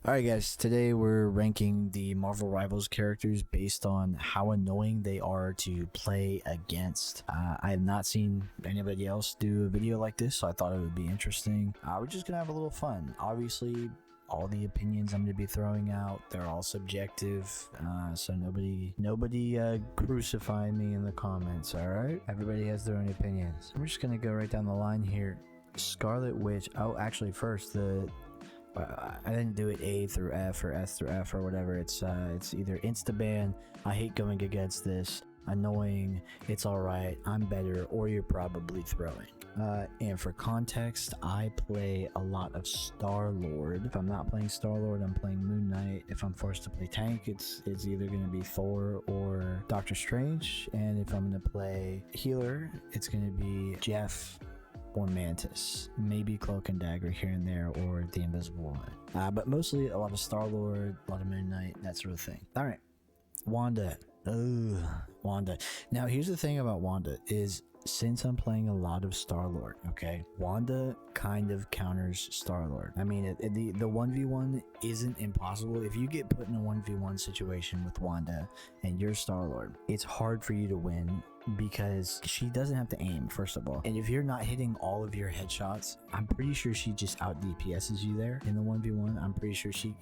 Alright guys, today we're ranking the Marvel Rivals characters based on how annoying they are to play against. I have not seen anybody else do a video like this, so I thought it would be interesting. We're just gonna have a little fun. Obviously, all the opinions I'm gonna be throwing out, they're all subjective, so nobody crucify me in the comments, alright? Everybody has their own opinions. We're just gonna go right down the line here. Scarlet Witch, oh actually first, I didn't do it A through F or S through F or whatever. It's either insta-ban, I hate going against this, annoying, it's alright, I'm better, or you're probably throwing. And for context, I play a lot of Star-Lord. If I'm not playing Star-Lord, I'm playing Moon Knight. If I'm forced to play tank, it's either going to be Thor or Doctor Strange. And if I'm going to play healer, it's going to be Jeff or Mantis, maybe Cloak and Dagger here and there, or the Invisible Woman. But mostly a lot of Star-Lord, a lot of Moon Knight, that sort of thing. Alright, Wanda. Ugh, Wanda. Now here's the thing about Wanda is, since I'm playing a lot of Star-Lord, okay, Wanda kind of counters Star-Lord. I mean, the 1v1 isn't impossible. If you get put in a 1v1 situation with Wanda and you're Star-Lord, it's hard for you to win because she doesn't have to aim, first of all. And if you're not hitting all of your headshots, I'm pretty sure she just out DPSs you there in the 1v1. I'm pretty sure she,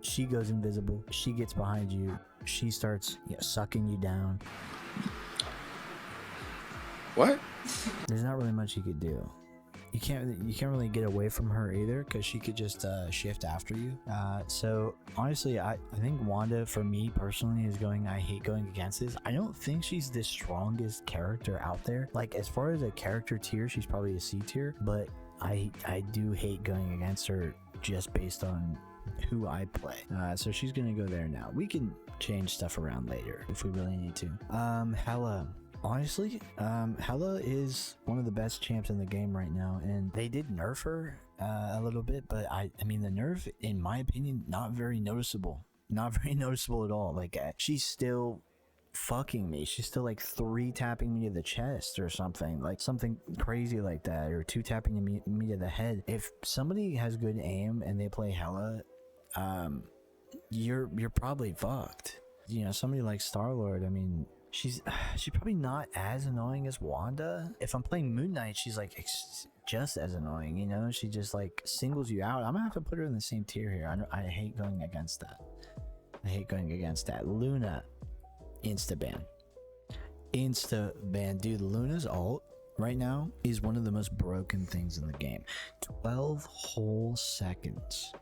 she goes invisible, she gets behind you, she starts sucking you down. What? There's not really much you could do. You can't really get away from her either, because she could just shift after you. So honestly, I think Wanda, for me personally, is going, I hate going against this. I don't think she's the strongest character out there. Like, as far as a character tier, she's probably a C tier, but I do hate going against her just based on who I play. So she's gonna go there now. We can change stuff around later if we really need to. Hela. Honestly, Hela is one of the best champs in the game right now, and they did nerf her a little bit, but I mean, the nerf, in my opinion, not very noticeable. Not very noticeable at all. Like, she's still fucking me. She's still like 3-tapping me to the chest or something, like something crazy like that, or 2-tapping me to the head. If somebody has good aim and they play Hela, you're probably fucked. You know, somebody like Star-Lord, I mean, she's probably not as annoying as Wanda. If I'm playing Moon Knight, she's like just as annoying, you know? She just like singles you out. I'm gonna have to put her in the same tier here. I hate going against that. I hate going against that. Luna, insta-ban. Insta-ban. Dude, Luna's ult right now is one of the most broken things in the game. 12 whole seconds.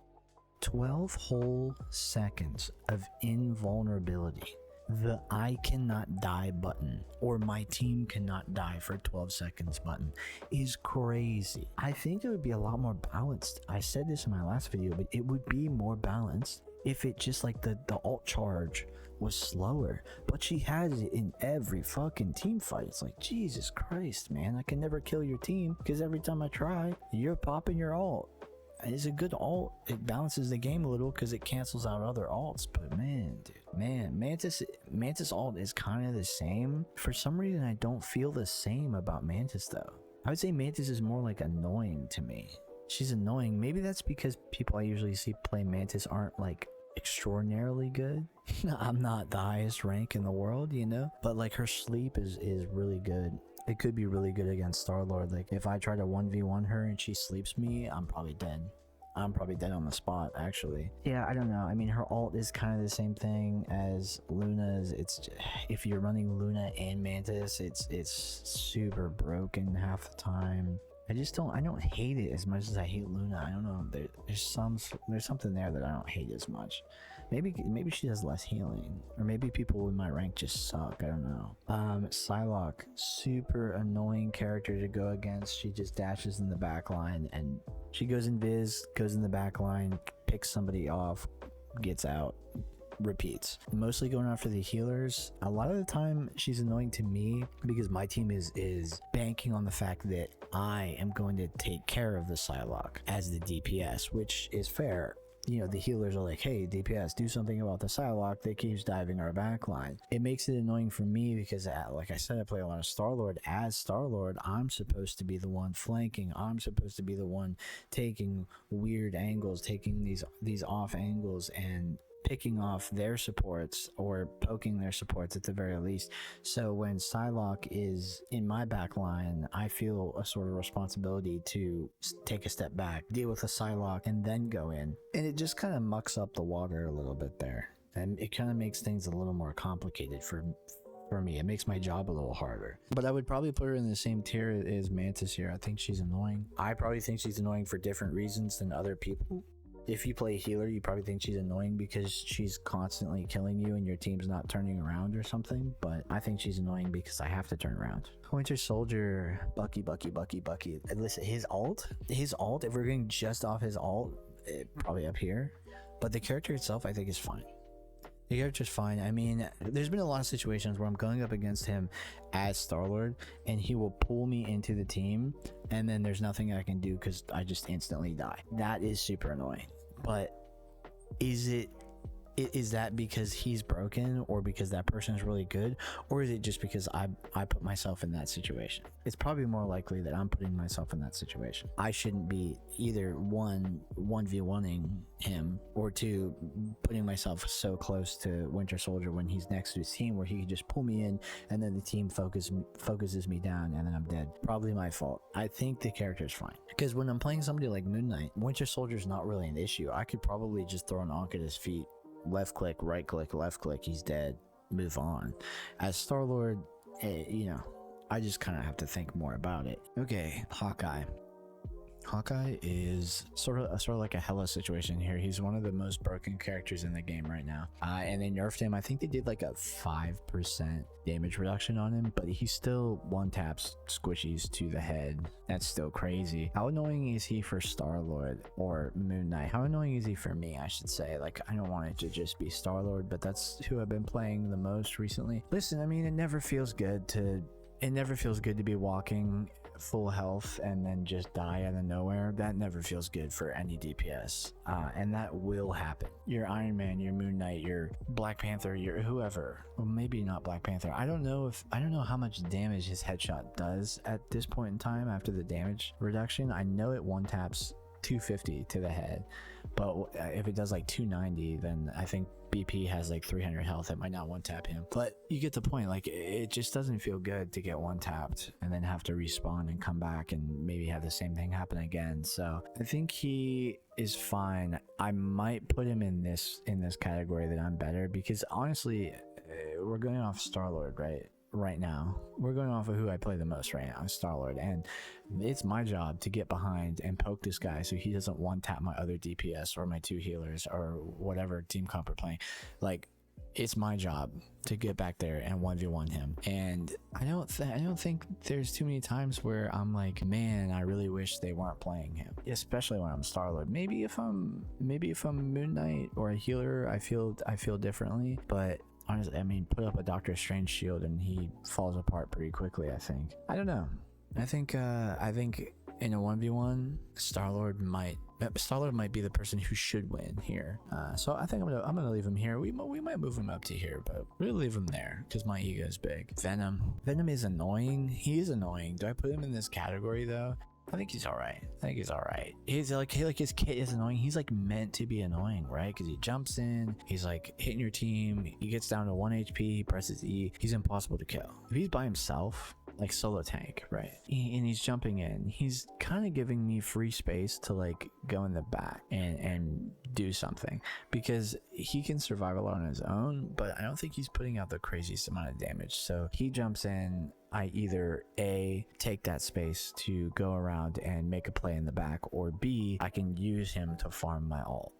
12 whole seconds of invulnerability. The I cannot die button, or my team cannot die for 12 seconds button, is crazy. I think it would be a lot more balanced. I said this in my last video, but it would be more balanced if it just like the ult charge was slower. But she has it in every fucking team fight. It's like, Jesus Christ, man, I can never kill your team because every time I try, you're popping your ult. It's a good ult. It balances the game a little because it cancels out other alts. But man, dude, man, Mantis ult is kind of the same. For some reason, I don't feel the same about Mantis though. I would say Mantis is more like annoying to me. She's annoying. Maybe that's because people I usually see play Mantis aren't like extraordinarily good. I'm not the highest rank in the world, you know, but like her sleep is really good. It could be really good against Star-Lord. Like, if I try to 1v1 her and she sleeps me, I'm probably dead. I'm probably dead on the spot, actually. Yeah, I don't know. I mean, her ult is kind of the same thing as Luna's. It's just, if you're running Luna and Mantis, it's super broken half the time. I don't hate it as much as I hate Luna. I don't know. There's something there that I don't hate as much. Maybe she does less healing, or maybe people in my rank just suck. I don't know. Psylocke, super annoying character to go against. She just dashes in the back line and she goes invis, goes in the back line, picks somebody off, gets out, repeats. Mostly going after the healers. A lot of the time she's annoying to me because my team is banking on the fact that I am going to take care of the Psylocke as the DPS, which is fair. you know, the healers are like, hey, DPS, do something about the Psylocke, they keeps diving our backline. It makes it annoying for me because, like I said, I play a lot of Star-Lord. As Star-Lord, I'm supposed to be the one flanking. I'm supposed to be the one taking weird angles, taking these off angles and picking off their supports or poking their supports at the very least. So when Psylocke is in my backline, I feel a sort of responsibility to take a step back, deal with a Psylocke, and then go in. And it just kind of mucks up the water a little bit there. And it kind of makes things a little more complicated for me. It makes my job a little harder. But I would probably put her in the same tier as Mantis here. I think she's annoying. I probably think she's annoying for different reasons than other people. If you play healer, you probably think she's annoying because she's constantly killing you and your team's not turning around or something. But I think she's annoying because I have to turn around. Winter Soldier, Bucky. Listen, his ult, if we're going just off his ult, probably up here. But the character itself, I think, is fine. The character's fine. I mean, there's been a lot of situations where I'm going up against him as Star-Lord and he will pull me into the team and then there's nothing I can do because I just instantly die. That is super annoying. But is that because he's broken or because that person is really good, or is it just because I put myself in that situation? It's probably more likely that I'm putting myself in that situation. I shouldn't be either 1v1ing him, or 2, putting myself so close to Winter Soldier when he's next to his team where he can just pull me in and then the team focuses me down and then I'm dead. Probably my fault. I think the character's fine because when I'm playing somebody like Moon Knight, Winter Soldier's not really an issue. I could probably just throw an Ankh at his feet, left click, right click, left click, he's dead, move on. As Star-Lord, you know, I just kind of have to think more about it. Okay, Hawkeye is sort of like a Hela situation here. He's one of the most broken characters in the game right now, and they nerfed him. I think they did like a 5% damage reduction on him, but he still one taps squishies to the head. That's still crazy. How annoying is he for Star-Lord or Moon Knight? How annoying is he for me, I should say? Like, I don't want it to just be Star-Lord, but that's who I've been playing the most recently. Listen, I mean, it never feels good to be walking full health and then just die out of nowhere. That never feels good for any DPS, and that will happen. Your Iron Man, your Moon Knight, your Black Panther, your whoever. Well, maybe not Black Panther. I don't know how much damage his headshot does at this point in time after the damage reduction. I know it one taps 250 to the head, but if it does like 290, then I think BP has like 300 health. It might not one tap him, but you get the point. Like, it just doesn't feel good to get one tapped and then have to respawn and come back and maybe have the same thing happen again. So I think he is fine. I might put him in this category that I'm better, because honestly, we're going off Star-Lord, right now. We're going off of who I play the most right now, Star-Lord, and it's my job to get behind and poke this guy so he doesn't one tap my other DPS or my 2 healers or whatever team comp we're playing. Like, it's my job to get back there and 1v1 him. And I don't think there's too many times where I'm like, man, I really wish they weren't playing him, especially when I'm Star-Lord. Maybe if I'm Moon Knight or a healer, I feel differently, but honestly, I mean, put up a Doctor Strange shield and he falls apart pretty quickly, I think. I don't know. I think in a 1v1, Star-Lord might be the person who should win here. So I think I'm gonna leave him here. We might move him up to here, but we'll leave him there because my ego is big. Venom is annoying. He is annoying. Do I put him in this category though? I think he's all right. He's like his kit is annoying. He's like meant to be annoying, right? Because he jumps in, he's like hitting your team, he gets down to 1 HP, he presses E, he's impossible to kill. If he's by himself, like solo tank, right? And he's jumping in, he's kind of giving me free space to like go in the back and do something, because he can survive a lot on his own, but I don't think he's putting out the craziest amount of damage. So he jumps in, I either A, take that space to go around and make a play in the back, or B, I can use him to farm my ult,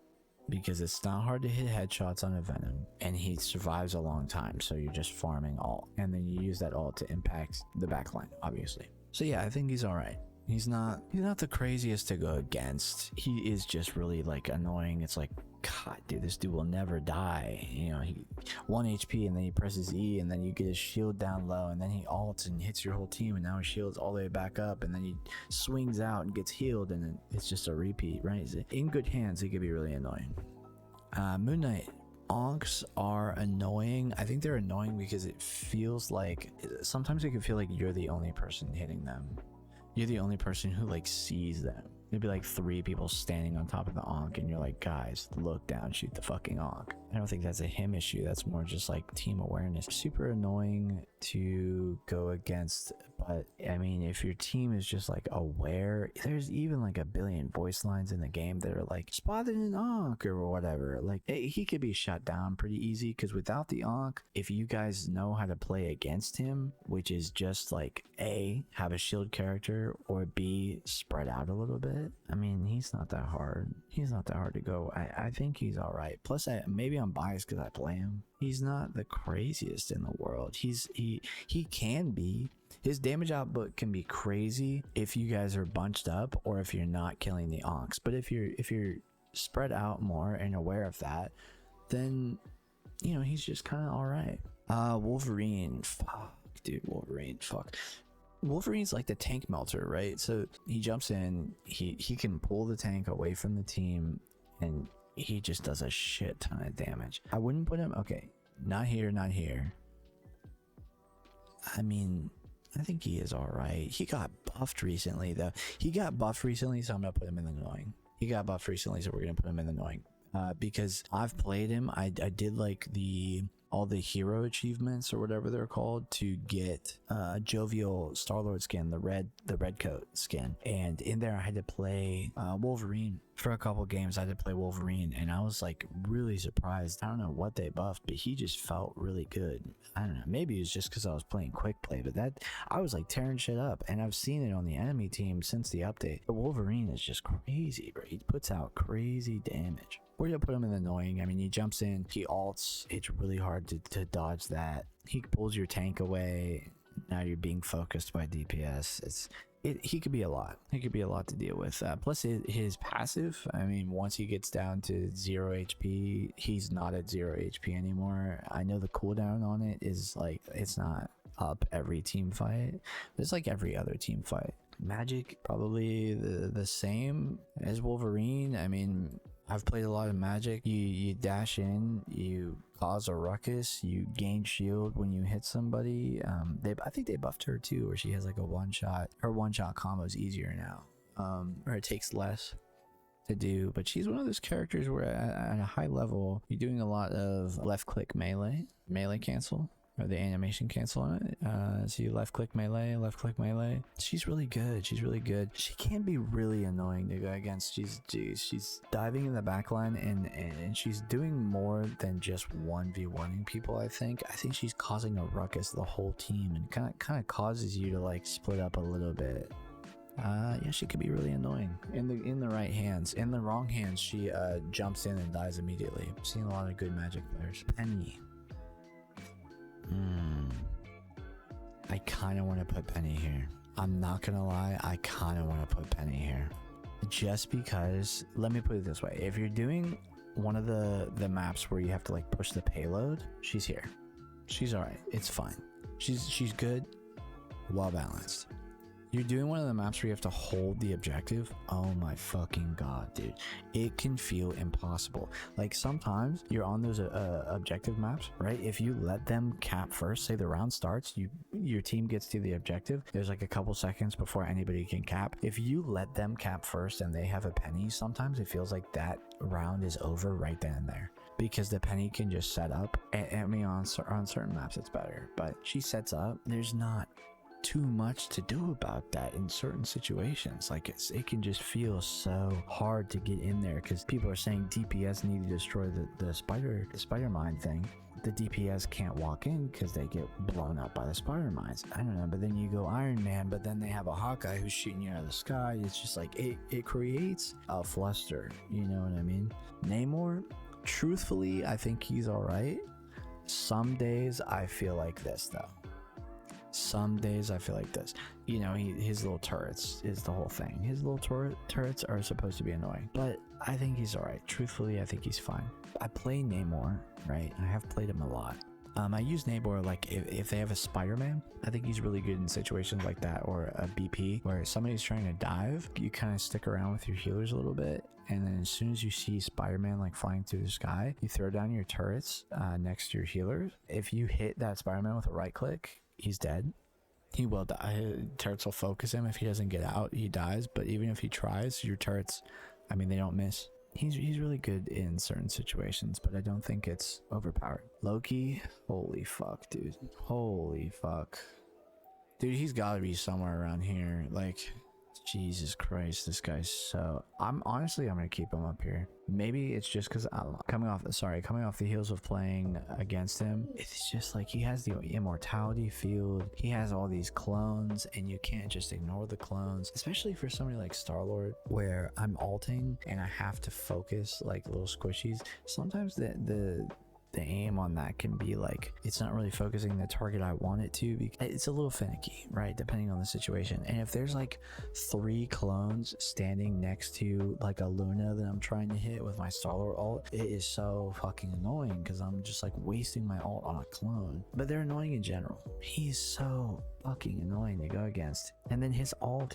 because it's not hard to hit headshots on a Venom and he survives a long time. So you're just farming ult and then you use that ult to impact the backline, obviously. So yeah, I think he's all right. He's not the craziest to go against. He is just really like annoying. It's like, God, dude, this dude will never die. You know, he 1 HP and then he presses E and then you get his shield down low and then he ults and hits your whole team and now his shield's all the way back up and then he swings out and gets healed and then it's just a repeat, right? In good hands, he could be really annoying. Moon Knight. Onks are annoying. I think they're annoying because it feels like sometimes it can feel like you're the only person hitting them. You're the only person who like sees them. There'd be like 3 people standing on top of the Onk and you're like, guys, look down, shoot the fucking Onk. I don't think that's a him issue. That's more just like team awareness. Super annoying to go against, but I mean, if your team is just like aware, there's even like a billion voice lines in the game that are like, spotted an Onk or whatever. Like he could be shut down pretty easy because without the Onk, if you guys know how to play against him, which is just like A, have a shield character, or B, spread out a little bit. I mean, he's not that hard. He's not that hard to go. I think he's all right. Plus, maybe I'm biased because I play him. He's not the craziest in the world. He can be. His damage output can be crazy if you guys are bunched up or if you're not killing the Onks. But if you're spread out more and aware of that, then you know he's just kind of all right. Wolverine. Fuck, dude. Wolverine. Fuck. Wolverine's like the tank melter, right? So he jumps in, he can pull the tank away from the team, and he just does a shit ton of damage. I wouldn't put him, okay, not here, not here. I mean, I think he is all right. He got buffed recently, though. He got buffed recently, so I'm gonna put him in the annoying. He got buffed recently, so we're gonna put him in the annoying. Because I've played him. I did like all the hero achievements or whatever they're called to get jovial Star-Lord skin, the red coat skin, and in there I had to play Wolverine for a couple games. I had to play Wolverine and I was like really surprised. I don't know what they buffed, but he just felt really good. I don't know, maybe it was just because I was playing quick play, but that I was like tearing shit up, and I've seen it on the enemy team since the update. But Wolverine is just crazy, bro. He puts out crazy damage. We're gonna put him in the annoying. I mean, he jumps in, he ults. It's really hard to dodge that. He pulls your tank away. Now you're being focused by DPS. He could be a lot. He could be a lot to deal with. Plus his passive, I mean, once he gets down to 0 HP, he's not at 0 HP anymore. I know the cooldown on it is like, it's not up every team fight. It's like every other team fight. Magic, probably the same as Wolverine. I mean, I've played a lot of Magic. You dash in, you cause a ruckus, you gain shield when you hit somebody. I think they buffed her too, where she has like a one-shot. Her one-shot combo is easier now, or it takes less to do. But she's one of those characters where at a high level, you're doing a lot of left-click melee cancel. Or the animation cancel on it. So you left click melee. She's really good. She's really good. She can be really annoying to go against. She's diving in the backline and she's doing more than just 1v1ing people. I think she's causing a ruckus the whole team and kind of causes you to like split up a little bit. Yeah, she could be really annoying in the right hands. In the wrong hands, she jumps in and dies immediately. I've seen a lot of good Magic players. Penny. I kind of want to put Penny here. I'm not gonna lie, I kind of want to put Penny here. Just because, let me put it this way. If you're doing one of the maps where you have to like push the payload, she's here. She's alright. It's fine. She's good, well balanced. You're doing one of the maps where you have to hold the objective. Oh my fucking god, dude. It can feel impossible. Like sometimes you're on those objective maps, right? If you let them cap first, say the round starts, your team gets to the objective, there's like a couple seconds before anybody can cap. If you let them cap first and they have a penny, sometimes it feels like that round is over right then and there. Because the penny can just set up. I mean, on certain maps it's better, but she sets up. There's not too much to do about that in certain situations. Like it can just feel so hard to get in there because people are saying DPS need to destroy the spider mine thing. The DPS can't walk in because they get blown up by the spider mines. I don't know, but then you go Iron Man, but then they have a Hawkeye who's shooting you out of the sky. It's just like it creates a fluster, you know what I mean? Namor, truthfully, I think he's all right. Some days I feel like this though. Some days I feel like this. You know, his little turrets is the whole thing. His little turrets are supposed to be annoying, but I think he's alright. Truthfully, I think he's fine. I play Namor, right? I have played him a lot. I use Namor like if they have a Spider-Man. I think he's really good in situations like that, or a BP where somebody's trying to dive. You kind of stick around with your healers a little bit, and then as soon as you see Spider-Man like flying through the sky, you throw down your turrets next to your healers. If you hit that Spider-Man with a right click, he's dead. He will die. Turrets will focus him. If he doesn't get out, he dies. But even if he tries, your turrets, I mean, they don't miss. He's really good in certain situations, but I don't think it's overpowered. Loki, holy fuck, dude. Holy fuck. Dude, he's gotta be somewhere around here. Like, Jesus Christ, this guy's so... I'm gonna keep him up here. Maybe it's just because I'm coming off the heels of playing against him. It's just like he has the immortality field. He has all these clones, and you can't just ignore the clones, especially for somebody like Star-Lord, where I'm alting and I have to focus like little squishies. Sometimes the aim on that can be like, it's not really focusing the target I want it to be. It's a little finicky, right, depending on the situation. And if there's like 3 clones standing next to like a Luna that I'm trying to hit with my Star-Lord ult, it is so fucking annoying because I'm just like wasting my ult on a clone. But they're annoying in general. He's so fucking annoying to go against. And then his ult,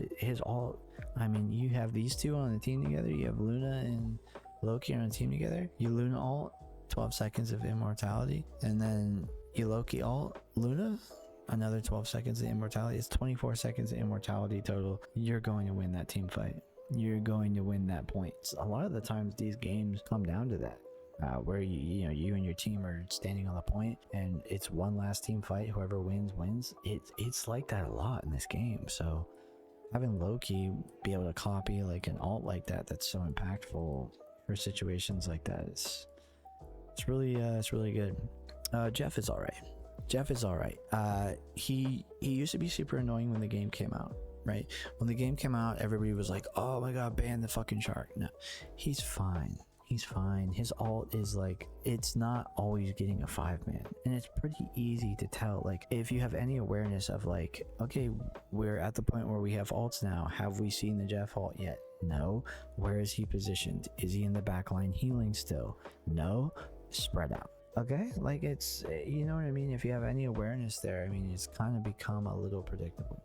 I mean, you have these two on the team together. You have Luna and Loki on a team together. You Luna ult, 12 seconds of immortality, and then you Loki ult Luna, another 12 seconds of immortality. It's 24 seconds of immortality total. You're going to win that team fight. You're going to win that point. A lot of the times these games come down to that, where you and your team are standing on the point and it's one last team fight. Whoever wins. It's like that a lot in this game. So having Loki be able to copy like an ult like that, that's so impactful for situations like that, it's really good. Jeff is alright. He used to be super annoying when the game came out, right? When the game came out, everybody was like, oh my god, ban the fucking shark. No, he's fine. His ult is like, it's not always getting a 5-man, and it's pretty easy to tell. Like, if you have any awareness of like, okay, we're at the point where we have ults now. Have we seen the Jeff ult yet? No. Where is he positioned? Is he in the backline healing still? No. Spread out. Okay, like, it's, you know what I mean? If you have any awareness there, I mean, it's kind of become a little predictable.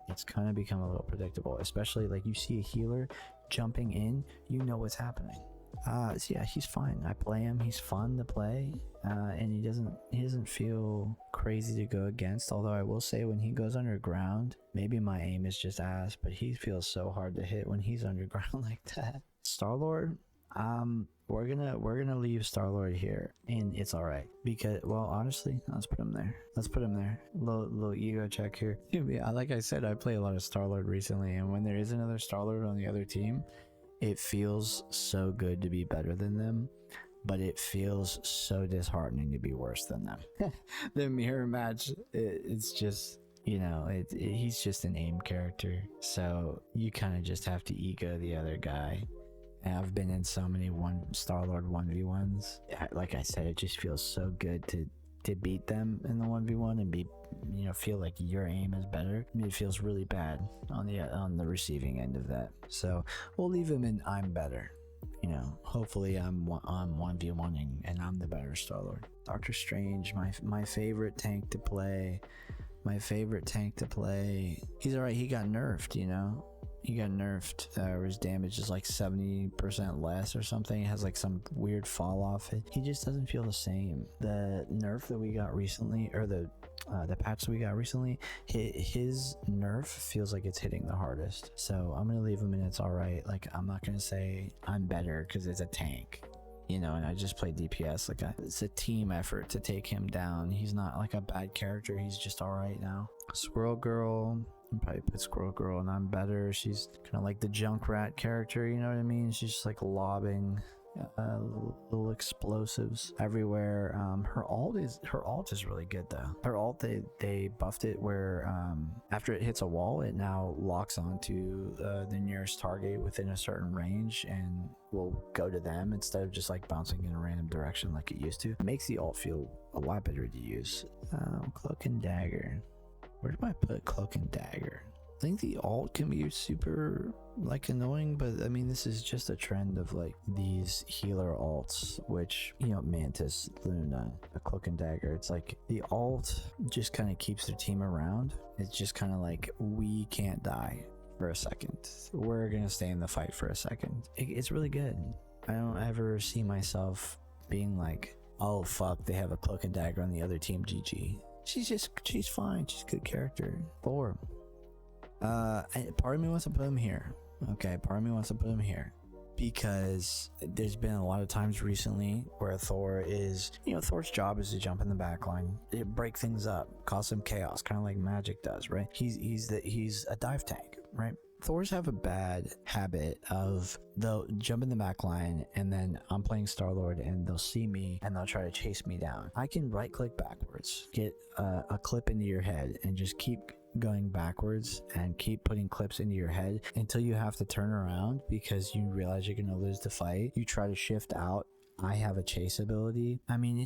Especially like you see a healer jumping in, you know what's happening. So yeah, he's fine. I play him. He's fun to play, and he doesn't feel crazy to go against. Although I will say, when he goes underground, maybe my aim is just ass, but he feels so hard to hit when he's underground like that. Star-Lord, we're gonna leave Star-Lord here, and it's alright, because, well, honestly, let's put him there. Little ego check here. Yeah, like I said, I play a lot of Star-Lord recently, and when there is another Star-Lord on the other team, it feels so good to be better than them, but it feels so disheartening to be worse than them. The mirror match, it's just, you know, he's just an aim character, so you kind of just have to ego the other guy. And I've been in so many Star-Lord 1v1s. Like I said, it just feels so good to beat them in the 1v1 and be, you know, feel like your aim is better. I mean, it feels really bad on the receiving end of that. So we'll leave him in I'm better. You know, hopefully I'm 1v1ing and I'm the better Star-Lord. Doctor Strange, my favorite tank to play. He's alright. He got nerfed, you know. His damage is like 70% less or something. It has like some weird fall off. He just doesn't feel the same. The nerf that we got recently, or the patch that we got recently, his nerf feels like it's hitting the hardest. So I'm gonna leave him, and it's alright. Like, I'm not gonna say I'm better because it's a tank, you know, and I just play DPS. Like, it's a team effort to take him down. He's not like a bad character. He's just alright now. Squirrel Girl, I'll probably put Squirrel Girl, and I'm better. She's kind of like the Junkrat character, you know what I mean? She's just like lobbing little explosives everywhere. Her ult is really good though. Her ult, they buffed it where after it hits a wall, it now locks onto the nearest target within a certain range and will go to them instead of just like bouncing in a random direction like it used to. It makes the ult feel a lot better to use. Cloak and Dagger. Where do I put Cloak and Dagger? I think the alt can be super like annoying, but I mean, this is just a trend of like these healer alts, which, you know, Mantis, Luna, a Cloak and Dagger. It's like the alt just kind of keeps their team around. It's just kind of like, we can't die for a second. We're gonna stay in the fight for a second. It's really good. I don't ever see myself being like, oh fuck, they have a Cloak and Dagger on the other team, GG. She's fine. She's a good character. Thor. Part of me wants to put him here. Okay, part of me wants to put him here because there's been a lot of times recently where Thor is, you know, Thor's job is to jump in the backline, break things up, cause some chaos, kind of like Magic does, right? He's a dive tank, right? Thors have a bad habit of they'll jump in the back line and then I'm playing Star-Lord and they'll see me and they'll try to chase me down. I can right click backwards, get a clip into your head and just keep going backwards and keep putting clips into your head until you have to turn around because you realize you're going to lose the fight. You try to shift out. I have a chase ability. I mean,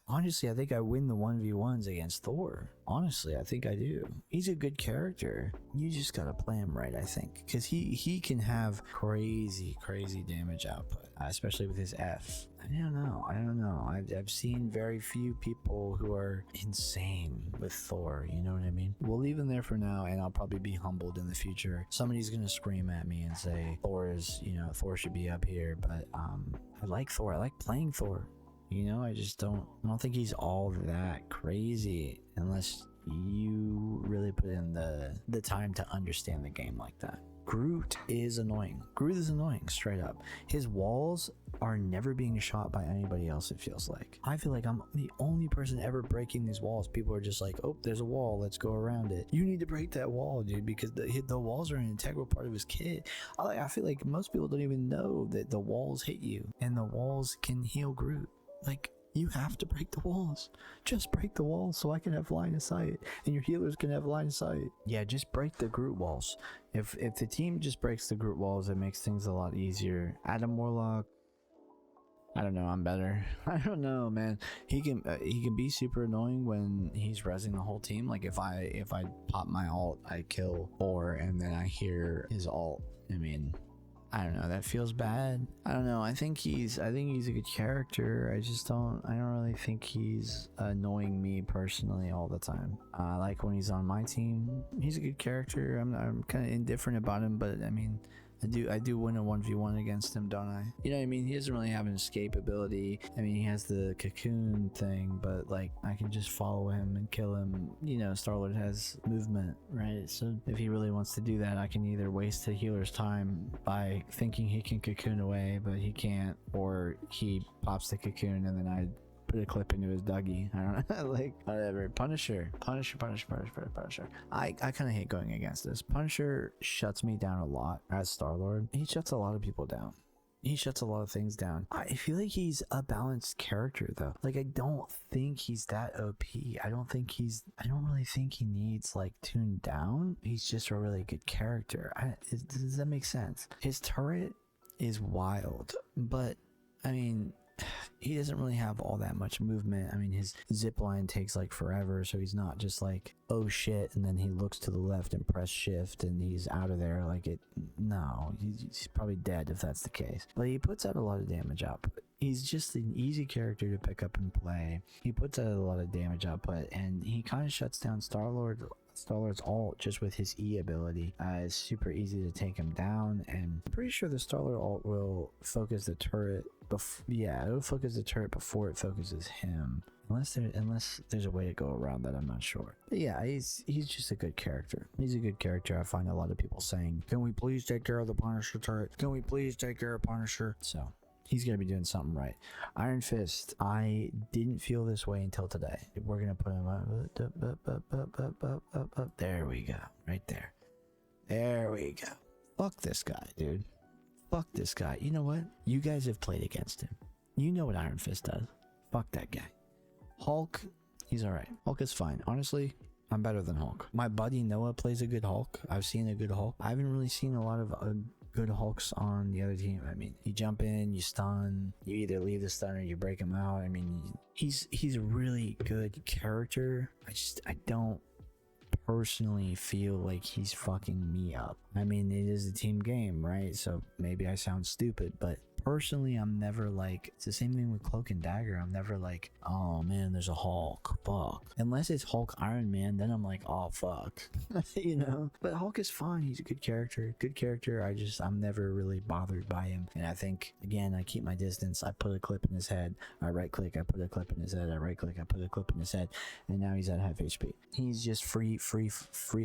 honestly, I think I win the 1v1s against Thor. Honestly, I think I do. He's a good character. You just gotta play him right, I think, because he can have crazy damage output, especially with his F. I don't know. I've seen very few people who are insane with Thor. You know what I mean? We'll leave him there for now, and I'll probably be humbled in the future. Somebody's gonna scream at me and say Thor should be up here, but I like Thor. I like playing Thor. You know, I don't think he's all that crazy unless you really put in the time to understand the game like that. Groot is annoying. Groot is annoying, straight up. His walls are never being shot by anybody else, it feels like. I feel like I'm the only person ever breaking these walls. People are just like, oh, there's a wall, let's go around it. You need to break that wall, dude, because the walls are an integral part of his kit. I feel like most people don't even know that the walls hit you and the walls can heal Groot. Like, you have to break the walls. Just break the walls so I can have line of sight and your healers can have line of sight. Yeah, just break the Groot walls. If the team just breaks the Groot walls, it makes things a lot easier. Adam Warlock, I don't know, I'm better. I don't know, man. He can be super annoying when he's rezzing the whole team. Like if I pop my ult, I kill Thor and then I hear his ult. I mean, I don't know, that feels bad. I don't know. I think he's a good character. I don't really think he's annoying me personally all the time. Like when he's on my team, he's a good character. I'm kind of indifferent about him, but I mean, I do win a 1v1 against him, don't I? You know what I mean? He doesn't really have an escape ability. I mean, he has the cocoon thing, but like I can just follow him and kill him. You know, Star-Lord has movement, right? So if he really wants to do that, I can either waste the healer's time by thinking he can cocoon away, but he can't, or he pops the cocoon and then I put a clip into his Dougie. I don't know, like whatever. Punisher. I kind of hate going against this. Punisher shuts me down a lot as Star-Lord. He shuts a lot of people down. He shuts a lot of things down. I feel like he's a balanced character though. Like I don't think he's that OP. I don't really think he needs like tuned down. He's just a really good character. Does that make sense? His turret is wild, but I mean, he doesn't really have all that much movement. I mean, his zip line takes like forever, so he's not just like, oh shit, and then he looks to the left and press shift and he's out of there. Like no, he's probably dead if that's the case. But he puts out a lot of damage output. He's just an easy character to pick up and play. He puts out a lot of damage output, and he kind of shuts down Star-Lord's ult just with his E ability. It's super easy to take him down, and I'm pretty sure the Star-Lord ult will focus the turret. It'll focus the turret before it focuses him. Unless there's a way to go around that, I'm not sure. But yeah, he's just a good character. He's a good character. I find a lot of people saying, "Can we please take care of the Punisher turret? Can we please take care of Punisher?" So he's gonna be doing something right. Iron Fist, I didn't feel this way until today. We're gonna put him up. There we go. Right there. There we go. Fuck this guy, dude. Fuck this guy. You know what? You guys have played against him. You know what Iron Fist does. Fuck that guy. Hulk, he's alright. Hulk is fine. Honestly, I'm better than Hulk. My buddy Noah plays a good Hulk. I've seen a good Hulk. I haven't really seen a lot of good Hulks on the other team. I mean, you jump in, you stun, you either leave the stun or you break him out. I mean, he's a really good character. I don't personally feel like he's fucking me up. I mean, it is a team game, right? So maybe I sound stupid, but personally, I'm never like, it's the same thing with Cloak and Dagger. I'm never like, oh man, there's a Hulk, fuck. Unless it's Hulk Iron Man, then I'm like, oh fuck. You know? But Hulk is fine. He's a good character. I'm never really bothered by him. And I think, again, I keep my distance. I put a clip in his head. I right click, I put a clip in his head. I right click, I put a clip in his head. And now he's at half HP. He's just free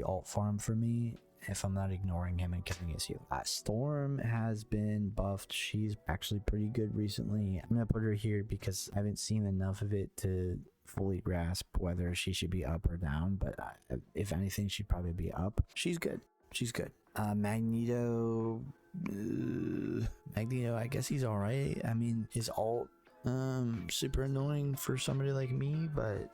alt farm for me if I'm not ignoring him and killing his heal. Storm has been buffed. She's actually pretty good recently. I'm gonna put her here because I haven't seen enough of it to fully grasp whether she should be up or down, but if anything, she'd probably be up. She's good. Magneto, I guess he's all right. I mean, his alt super annoying for somebody like me, but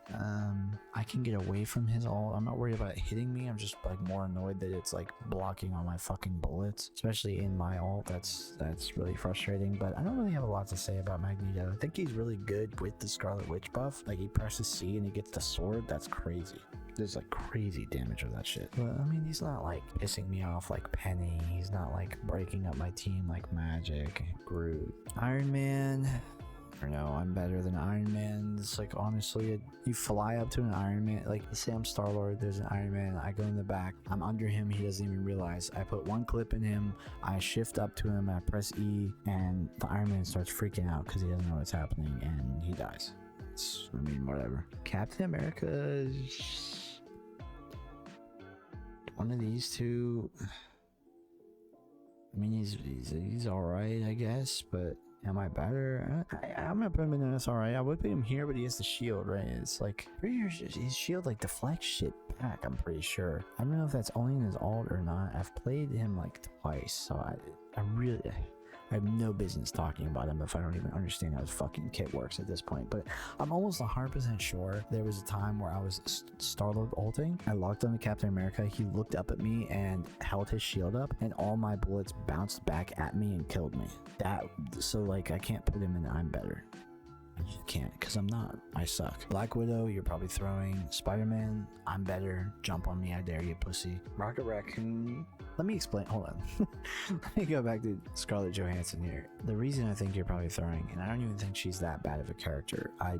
I can get away from his ult. I'm not worried about it hitting me. I'm just like more annoyed that it's like blocking all my fucking bullets, especially in my ult. That's really frustrating, but I don't really have a lot to say about Magneto. I think he's really good with the Scarlet Witch buff. Like, he presses C and he gets the sword. That's crazy. There's like crazy damage with that shit. But I mean, he's not like pissing me off like Penny. He's not like breaking up my team like Magic, Groot. Iron Man, I don't know, I'm better than Iron Man. It's like, honestly, you fly up to an Iron Man, like, let's say I'm Star-Lord, there's an Iron Man, I go in the back, I'm under him, he doesn't even realize. I put one clip in him, I shift up to him, I press E, and the Iron Man starts freaking out because he doesn't know what's happening, and he dies. I mean, whatever. Captain America, one of these two, I mean, he's all right, I guess, but am I better? I'm gonna put him in this all right. I would put him here, but he has the shield, right? It's like, pretty sure his shield like deflects shit back, I'm pretty sure. I don't know if that's only in his ult or not. I've played him like twice, so I have no business talking about him if I don't even understand how his fucking kit works at this point. But I'm almost 100% sure there was a time where I was Star-Lord ulting. I locked on to Captain America. He looked up at me and held his shield up, and all my bullets bounced back at me and killed me. So like, I can't put him in I'm better. I just can't, because I'm not. I suck. Black Widow, you're probably throwing. Spider-Man, I'm better. Jump on me, I dare you, pussy. Rocket Raccoon, let me explain. Hold on. Let me go back to Scarlett Johansson here. The reason I think you're probably throwing, and I don't even think she's that bad of a character. I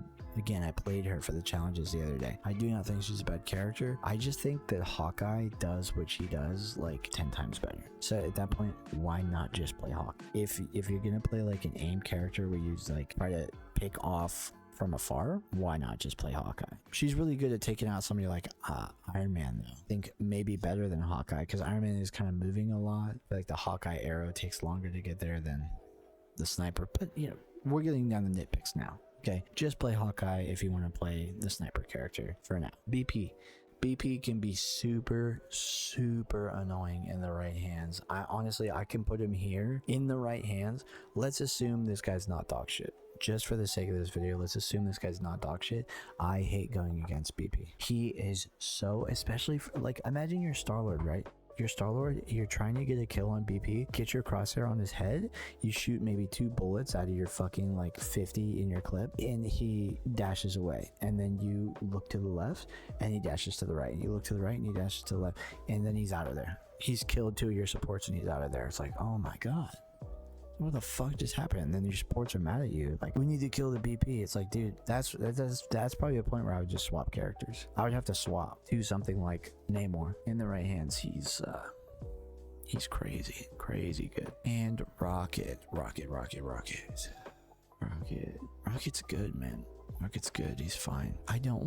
played her for the challenges the other day. I do not think she's a bad character. I just think that Hawkeye does what she does like 10 times better. So at that point, why not just play Hawk? If you're gonna play like an aim character where you like try to pick off from afar, why not just play Hawkeye? She's really good at taking out somebody like Iron Man, though. I think maybe better than Hawkeye, because Iron Man is kind of moving a lot. Like, the Hawkeye arrow takes longer to get there than the sniper. But, you know, we're getting down the nitpicks now. Okay, just play Hawkeye if you want to play the sniper character for now. BP can be super annoying in the right hands. I can put him here in the right hands. Let's assume this guy's not dog shit. Just for the sake of this video, let's assume this guy's not dog shit. I hate going against BP. He is so, especially for, like, imagine you're Star-Lord, right? You're Star-Lord, you're trying to get a kill on BP, get your crosshair on his head, you shoot maybe 2 bullets out of your fucking like 50 in your clip, and he dashes away. And then you look to the left and he dashes to the right, and you look to the right and he dashes to the left, and then he's out of there. He's killed 2 of your supports and he's out of there. It's like, oh my god, what the fuck just happened? And then your supports are mad at you, like, we need to kill the BP. It's like, dude, that's probably a point where I would just swap characters. I would have to swap to something like Namor. In the right hands, he's crazy good. And Rocket's good, man. Rocket's good. He's fine. I don't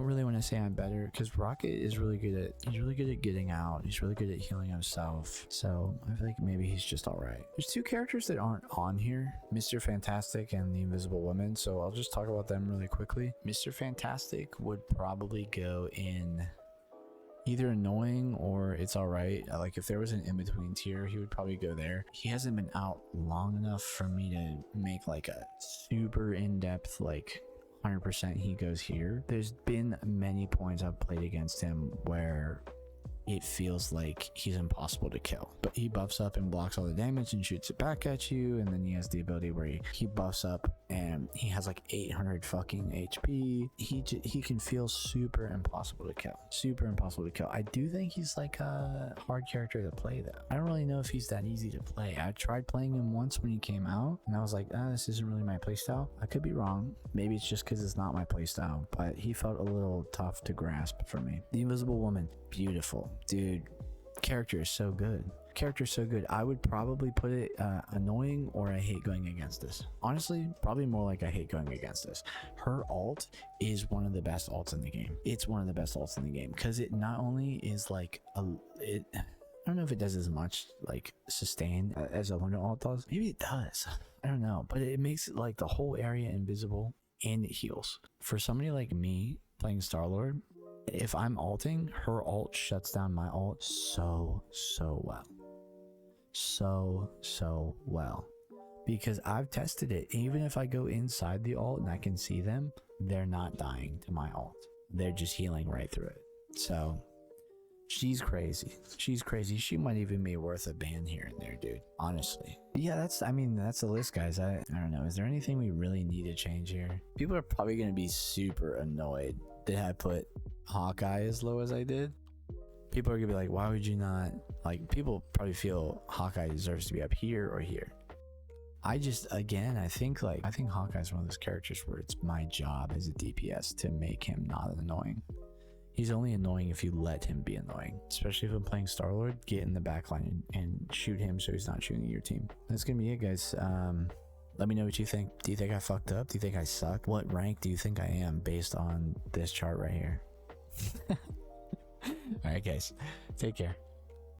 really want to say I'm better, because Rocket is really good at getting out. He's really good at healing himself. So I feel like maybe he's just all right. There's 2 characters that aren't on here, Mr. Fantastic and the Invisible Woman. So I'll just talk about them really quickly. Mr. Fantastic would probably go in either annoying or it's all right. Like, if there was an in-between tier, he would probably go there. He hasn't been out long enough for me to make like a super in-depth, like, 100% he goes here. There's been many points I've played against him where it feels like he's impossible to kill, but he buffs up and blocks all the damage and shoots it back at you. And then he has the ability where he buffs up and he has like 800 fucking HP. He can feel super impossible to kill. Super impossible to kill. I do think he's like a hard character to play though. I don't really know if he's that easy to play. I tried playing him once when he came out, and I was like, this isn't really my playstyle. I could be wrong. Maybe it's just because it's not my playstyle, but he felt a little tough to grasp for me. The Invisible Woman, beautiful. Dude, character is so good. Character is so good. I would probably put it annoying, or I hate going against this. Honestly, probably more like I hate going against this. Her ult is one of the best ults in the game. It's one of the best ults in the game because it not only is like I don't know if it does as much like sustain as a Luna ult does. Maybe it does. I don't know, but it makes it like the whole area invisible, and it heals. For somebody like me playing Star-Lord, if I'm ulting, her ult shuts down my ult so well. So well. Because I've tested it. Even if I go inside the ult and I can see them, they're not dying to my ult. They're just healing right through it. So she's crazy. She's crazy. She might even be worth a ban here and there, dude. Honestly. Yeah, that's the list, guys. I don't know. Is there anything we really need to change here? People are probably going to be super annoyed that I put Hawkeye as low as I did. People are gonna be like, why would you not? Like, people probably feel Hawkeye deserves to be up here or here. I think Hawkeye's one of those characters where it's my job as a DPS to make him not annoying. He's only annoying if you let him be annoying. Especially if I'm playing Star-Lord, get in the backline and shoot him so he's not shooting at your team. That's gonna be it, guys. Let me know what you think. Do you think I fucked up? Do you think I suck? What rank do you think I am based on this chart right here? All right, guys. Take care.